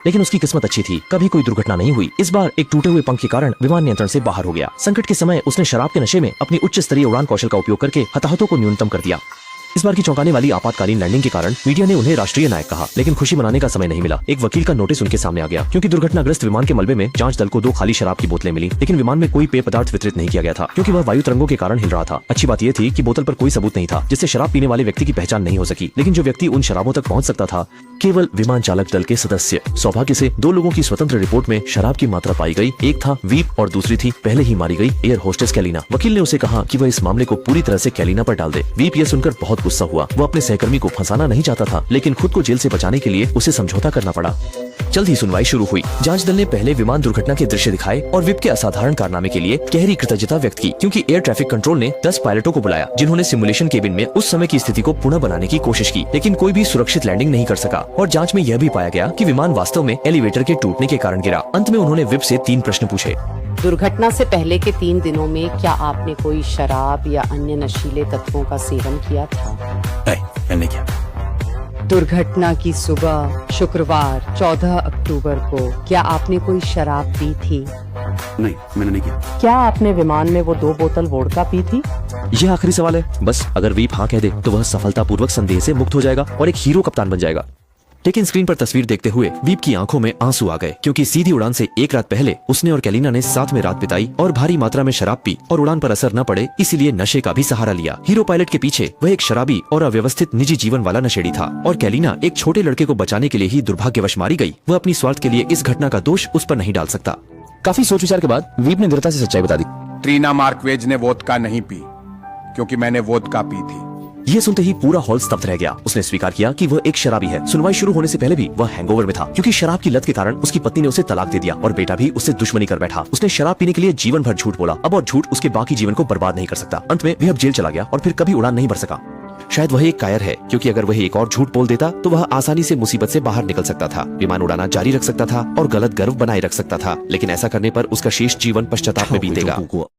लेकिन उसकी किस्मत अच्छी थी, कभी कोई दुर्घटना नहीं हुई। इस बार एक टूटे हुए पंख के कारण विमान नियंत्रण से बाहर हो गया। संकट के समय उसने शराब के नशे में अपनी उच्च स्तरीय उड़ान कौशल का उपयोग करके हताहतों को न्यूनतम कर दिया। इस बार की चौंकाने वाली आपातकालीन लैंडिंग के कारण मीडिया ने उन्हें राष्ट्रीय नायक कहा, लेकिन खुशी मनाने का समय नहीं मिला। एक वकील का नोटिस उनके सामने आ गया, क्योंकि दुर्घटनाग्रस्त विमान के मलबे में जांच दल को 2 खाली शराब की बोतलें मिली, लेकिन विमान में कोई पेय पदार्थ वितरित नहीं किया गया था, क्योंकि वह वायु तरंगों के कारण हिल रहा था। अच्छी बात यह थी कि बोतल पर कोई सबूत नहीं था, जिससे शराब पीने वाले व्यक्ति की पहचान नहीं हो सकी, लेकिन जो व्यक्ति उन शराबों तक पहुंच सकता था, केवल विमान चालक दल के सदस्य। सौभाग्य से 2 लोगों की स्वतंत्र रिपोर्ट में शराब की मात्रा पाई गई। एक था वीप और दूसरी थी पहले ही मारी गई एयर होस्टेस कैलिना। वकील ने उसे कहा कि वह इस मामले को पूरी तरह से कैलिना पर डाल दे। वीप यह सुनकर बहुत गुस्सा हुआ। वो अपने सहकर्मी को फंसाना नहीं चाहता था, लेकिन खुद को जेल से बचाने के लिए उसे समझौता करना पड़ा। जल्द ही सुनवाई शुरू हुई। जांच दल ने पहले विमान दुर्घटना के दृश्य दिखाए और विप के असाधारण कारनामे के लिए गहरी कृतज्ञता व्यक्त की, क्योंकि एयर ट्रैफिक कंट्रोल ने 10 पायलटों को बुलाया, जिन्होंने सिमुलेशन केबिन में उस समय की स्थिति को पुनः बनाने की कोशिश की, लेकिन कोई भी सुरक्षित लैंडिंग नहीं कर सका। और जांच में यह भी पाया गया कि विमान वास्तव में एलिवेटर के टूटने के कारण गिरा। अंत में उन्होंने विप से 3 प्रश्न पूछे। दुर्घटना से पहले के 3 दिनों में क्या आपने कोई शराब या अन्य नशीले तत्वों का सेवन किया था? नहीं, मैंने किया। दुर्घटना की सुबह शुक्रवार 14 अक्टूबर को क्या आपने कोई शराब पी थी? नहीं, मैंने नहीं किया। क्या आपने विमान में वो 2 बोतल वोडका पी थी? यह आखिरी सवाल है। बस अगर वीप हाँ कह दे तो वह सफलतापूर्वक संदेह से मुक्त हो जाएगा और एक हीरो कप्तान बन जाएगा। लेकिन स्क्रीन पर तस्वीर देखते हुए वीप की आंखों में आंसू आ गए, क्योंकि सीधी उड़ान से एक रात पहले उसने और कैलिना ने साथ में रात बिताई और भारी मात्रा में शराब पी और उड़ान पर असर न पड़े, इसीलिए नशे का भी सहारा लिया। हीरो पायलट के पीछे वह एक शराबी और अव्यवस्थित निजी जीवन वाला नशेड़ी था, और कैलिना एक छोटे लड़के को बचाने के लिए ही दुर्भाग्यवश मारी गई। वह अपनी स्वार्थ के लिए इस घटना का दोष उस पर नहीं डाल सकता। काफी सोच विचार के बाद वीप ने दृढ़ता से सच्चाई बता दी। ट्रीना मार्कवेज ने वोदका नहीं पी, क्योंकि मैंने वोदका पी थी। ये सुनते ही पूरा हॉल स्तब्ध रह गया। उसने स्वीकार किया कि वह एक शराबी है। सुनवाई शुरू होने से पहले भी वह हैंगओवर में था, क्योंकि शराब की लत के कारण उसकी पत्नी ने उसे तलाक दे दिया और बेटा भी उससे दुश्मनी कर बैठा। उसने शराब पीने के लिए जीवन भर झूठ बोला। अब और झूठ उसके बाकी जीवन को बर्बाद नहीं कर सकता। अंत में वह अब जेल चला गया और फिर कभी उड़ान नहीं भर सका। शायद वह एक कायर है, क्योंकि अगर वह एक और झूठ बोल देता तो वह आसानी से मुसीबत से बाहर निकल सकता था, विमान उड़ाना जारी रख सकता था और गलत गर्व बनाए रख सकता था, लेकिन ऐसा करने पर उसका शेष जीवन पश्चाताप में बीतेगा।